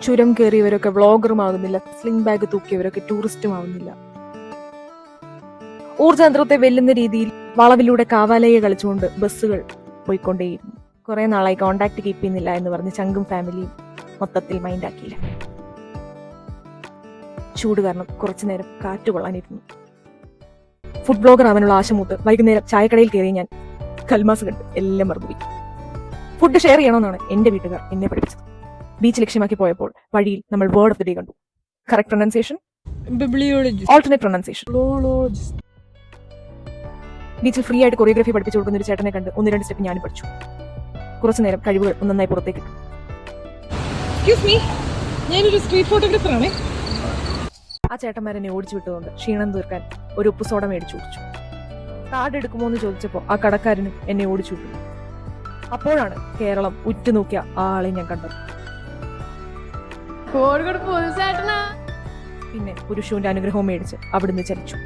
ചുരം കയറിയവരൊക്കെ വ്ളോഗറും ആകുന്നില്ല, sling bag തൂക്കിയവരൊക്കെ ടൂറിസ്റ്റും ആവുന്നില്ല. ഊർജാന്ത്രത്തെ വെല്ലുന്ന രീതിയിൽ വളവിലൂടെ കാവാലയെ കളിച്ചുകൊണ്ട് ബസ്സുകൾ പോയിക്കൊണ്ടേയിരുന്നു. കുറെ നാളായി കോണ്ടാക്ട് കീപ്പ് ചെയ്യുന്നില്ല എന്ന് പറഞ്ഞ് ചങ്കും ഫാമിലിയും മൊത്തത്തിൽ മൈൻഡാക്കിയില്ല. ചൂട് കാരണം കുറച്ചു നേരം കാറ്റ് കൊള്ളാനിരുന്നു. ഫുഡ് ബ്ലോഗർ ആവാനുള്ള ആശമൂത്ത് വൈകുന്നേരം ചായക്കടയിൽ കയറി ഞാൻ കൽമാസ് കണ്ട് എല്ലാം മറന്നുപോയി. ഫുഡ് ഷെയർ ചെയ്യണമെന്നാണ് എന്റെ വീട്ടുകാർ എന്നെ പഠിപ്പിച്ചത്. ബീച്ച് ലക്ഷ്യമാക്കി പോയപ്പോൾ വഴിയിൽ നമ്മൾ വേർഡ് ഓഫ് ദി ഡേ കണ്ടു. Correct pronunciation, alternate pronunciation. ബീച്ചിൽ ഫ്രീ ആയിട്ട് കൊറിയോഗ്രാഫി പഠിപ്പിച്ചു കൊടുക്കുന്ന ഒരു ചേട്ടനെ കണ്ട് 1-2 സ്റ്റെപ്പ് ഞാനും പഠിച്ചു. കുറച്ചു നേരം കഴിവുകൾ നന്നായി പുറത്തേക്ക് ഇട്ടു. ഞാനൊരു സ്ട്രീറ്റ് ഫോട്ടോഗ്രാഫർ ആണേ. ആ ചേട്ടന്മാരെന്നെ ഓടിച്ചു വിട്ടതുകൊണ്ട് ക്ഷീണം തീർക്കാൻ ഒരു ഉപ്പ് സോഡ മേടിച്ചു കുടിച്ചു. കാർഡ് എടുക്കുമോ എന്ന് ചോദിച്ചപ്പോൾ ആ കടക്കാരനും എന്നെ ഓടിച്ചു വിട്ടു. അപ്പോഴാണ് കേരളം ഉറ്റുനോക്കിയ ആളെ ഞാൻ കണ്ടത്. പിന്നെ പുരുഷന്റെ അനുഗ്രഹവും മേടിച്ച് അവിടുന്ന് ചലിച്ചു.